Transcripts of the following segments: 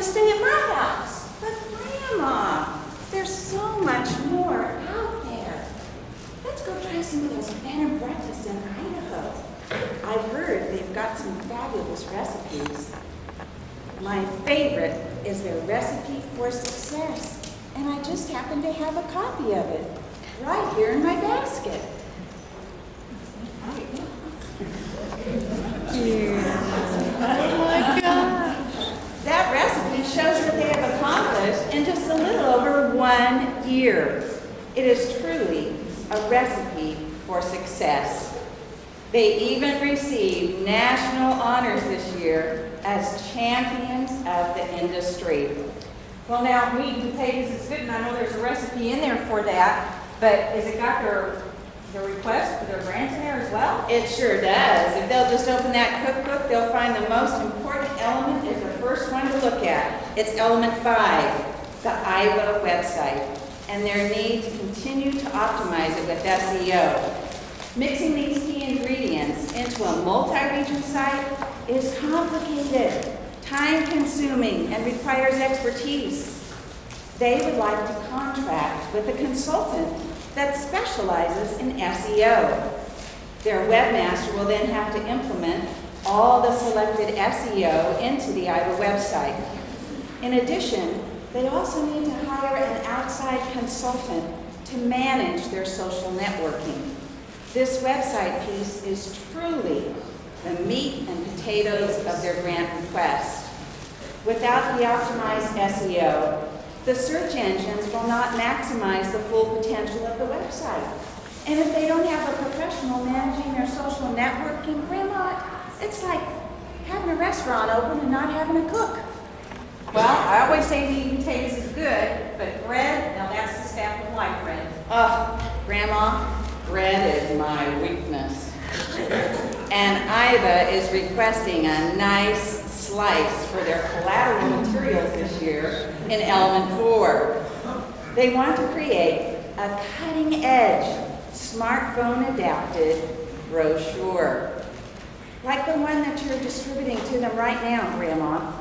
stay at my house. But Grandma, there's so much more out there. Let's go try some of those bed and breakfasts in Idaho. I've heard they've got some fabulous recipes. My favorite is their recipe for success, and I just happen to have a copy of it right here in my basket. Oh my God. That recipe shows what they have accomplished in just a little over 1 year. It is truly a recipe for success. They even received national honors this year as champions of the industry. Well, now, meat and potatoes is good, and I know there's a recipe in there for that, but has it got their request for their grant in there as well? It sure does. If they'll just open that cookbook, they'll find the most important element is the first one to look at. It's element 5, the Ibba website, and their need to continue to optimize it with SEO. Mixing these key ingredients into a multi-region site is complicated, time-consuming, and requires expertise. They would like to contract with a consultant that specializes in SEO. Their webmaster will then have to implement all the selected SEO into the Ibba website. In addition, they also need to hire an outside consultant to manage their social networking. This website piece is truly the meat and potatoes of their grant request. Without the optimized SEO, the search engines will not maximize the full potential of the website. And if they don't have a professional managing their social networking, Grandma, it's like having a restaurant open and not having a cook. Well, I always say meat and potatoes is good, but bread, now that's the staple of life, bread. Oh, Grandma, bread is my weakness. And Ibba is requesting a nice slice for their collateral materials this year in element 4. They want to create a cutting-edge, smartphone-adapted brochure, like the one that you're distributing to them right now, Grandma.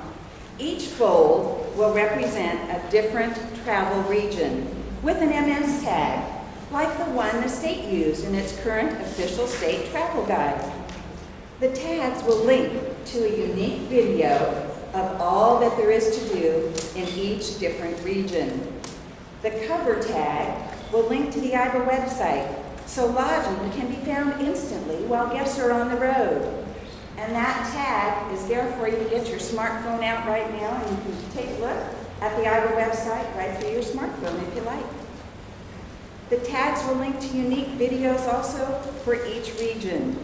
Each fold will represent a different travel region with an MS tag, like the one the state used in its current official state travel guide. The tags will link to a unique video of all that there is to do in each different region. The cover tag will link to the Ibba website, so lodging can be found instantly while guests are on the road. And that tag is there for you to get your smartphone out right now, and you can take a look at the Ibba website right through your smartphone if you like. The tags will link to unique videos also for each region.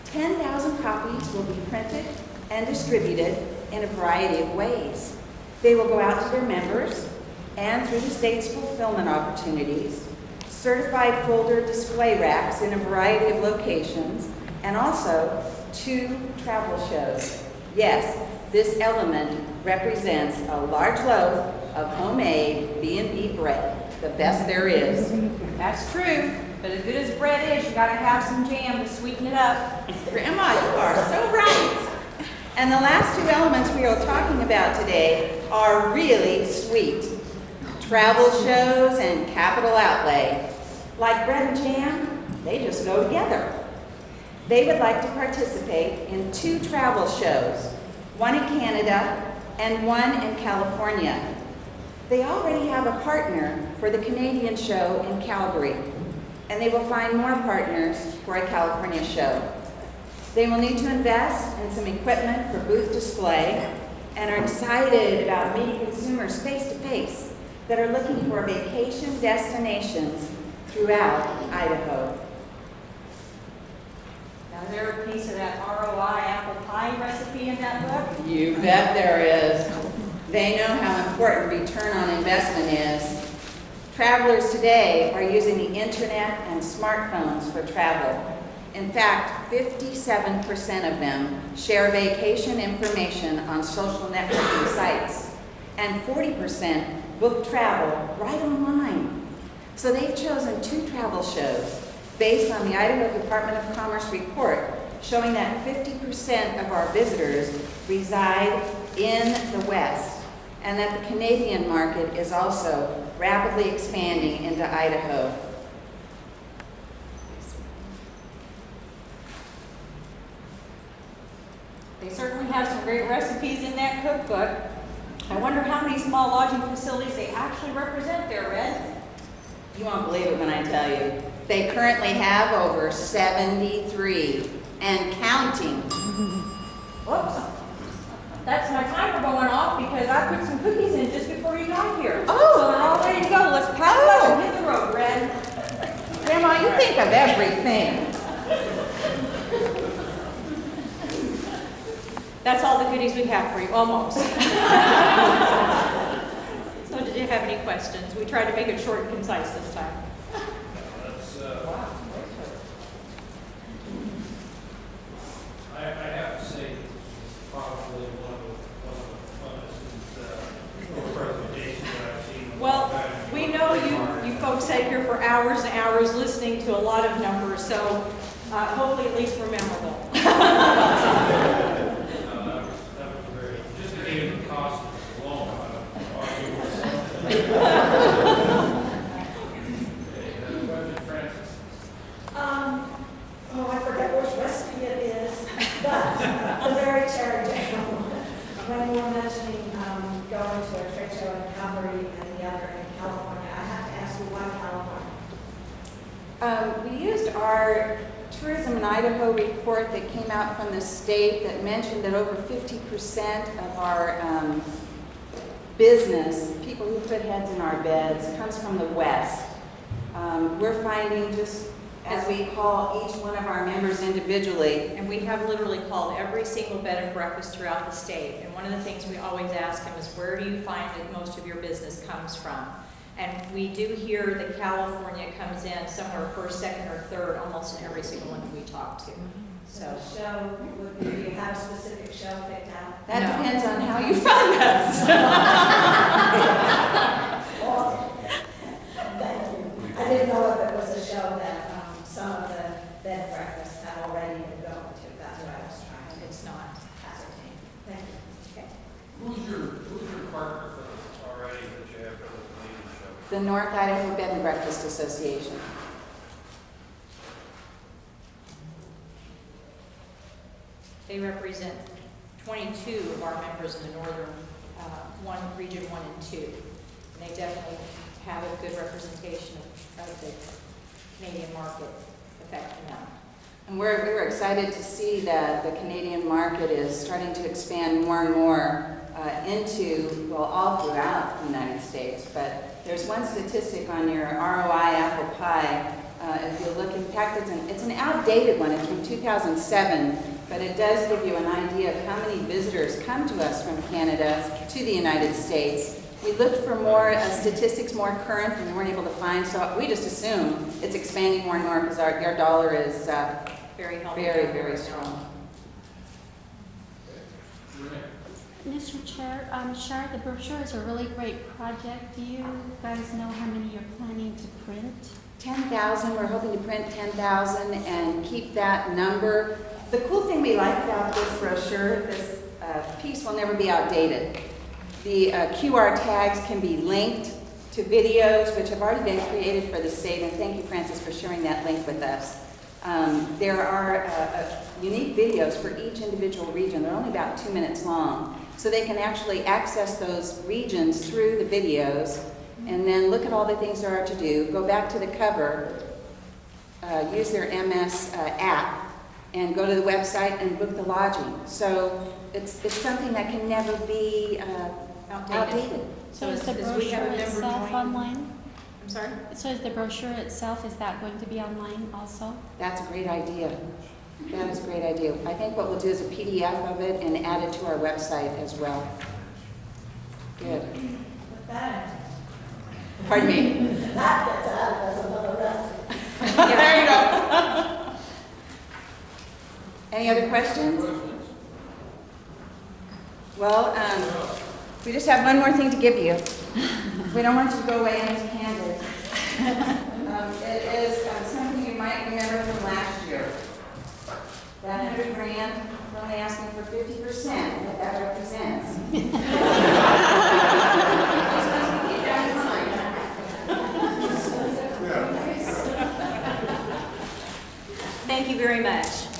10,000 copies will be printed and distributed in a variety of ways. They will go out to their members and through the state's fulfillment opportunities, certified folder display racks in a variety of locations, and also 2 travel shows. Yes, this element represents a large loaf of homemade B&B bread, the best there is. That's true, but as good as bread is, you gotta have some jam to sweeten it up. Grandma, you are so right. And the last 2 elements we are talking about today are really sweet. Travel shows and capital outlay. Like bread and jam, they just go together. They would like to participate in 2 travel shows, one in Canada and one in California. They already have a partner for the Canadian show in Calgary, and they will find more partners for a California show. They will need to invest in some equipment for booth display and are excited about meeting consumers face-to-face that are looking for vacation destinations throughout Idaho. Now, is there a piece of that ROI apple pie recipe in that book? You bet there is. They know how important return on investment is. Travelers today are using the internet and smartphones for travel. In fact, 57% of them share vacation information on social networking sites, and 40% book travel right online. So they've chosen 2 travel shows based on the Idaho Department of Commerce report showing that 50% of our visitors reside in the West, and that the Canadian market is also rapidly expanding into Idaho. They certainly have some great recipes in that cookbook. I wonder how many small lodging facilities they actually represent there, Red. You won't believe it when I tell you. They currently have over 73 and counting. Whoops. That's my timer going off because I put some cookies in just before you got here. Oh. So they're all ready to go. Let's pack it up and hit the road, Red. Grandma, you think of everything. That's all the goodies we have for you, almost. So did you have any questions? We tried to make it short and concise this time. I have to say, it's probably one of the funnest presentations that I've seen. Well, we know you folks sat here for hours and hours listening to a lot of numbers, so hopefully at least we're memorable. That was very, just to give the cost of the loan, Francis. I forget which recipe it is, but the very cherry jam one. When you were mentioning going to a trade show in Calgary and the other in California, I have to ask you, why California? We used our Tourism in Idaho report that came out from the state that mentioned that over 50% of our business, people who put heads in our beds, comes from the West. We're finding, just as we call each one of our members individually, And we have literally called every single bed and breakfast throughout the state. And one of the things we always ask them is, where do you find that most of your business comes from? And we do hear that California comes in somewhere first, second, or third, almost in every single one that we talk to. So, The show, do you have a specific show picked out? that No. depends on how you find us. Thank you. I didn't know if it was a show that some of the bed and breakfasts have already been going to. That's what I was trying to it's not. ascertain. Thank you. Okay. Who's your partner for this already that you have for the Canadian show? The North Idaho Bed and Breakfast Association. They represent 22 of our members in the northern region 1 and 2. And they definitely have a good representation of the Canadian market affecting them. And we were excited to see that the Canadian market is starting to expand more and more into, well, all throughout the United States. But there's one statistic on your ROI apple pie. If you look, in fact, it's an outdated one. It's from 2007, but it does give you an idea of how many visitors come to us from Canada to the United States. We looked for more statistics, more current, and we weren't able to find, so we just assume it's expanding more and more because our dollar is Very healthy. very, very strong. Mr. Chair, Shar, the brochure is a really great project. Do you guys know how many you're planning to print? 10,000, we're hoping to print 10,000 and keep that number. The cool thing we like about this brochure, this piece will never be outdated. The QR tags can be linked to videos which have already been created for the state, and thank you, Francis, for sharing that link with us. There are unique videos for each individual region. They're only about 2 minutes long, so they can actually access those regions through the videos and then look at all the things there are to do, go back to the cover, use their MS app, and go to the website and book the lodging. So it's something that can never be outdated. So is the as we brochure have a member itself join- online? I'm sorry? So is the brochure itself, is that going to be online also? That's a great idea. That is a great idea. I think what we'll do is a PDF of it and add it to our website as well. Good. With that, Pardon me? that gets out as another recipe. Yeah, there you go. Any other questions? Well, we just have one more thing to give you. We don't want you to go away empty-handed. It is something you might remember from last year. That $100 grand only asking for 50%, what that represents. Just want you to keep that in mind. Thank you very much.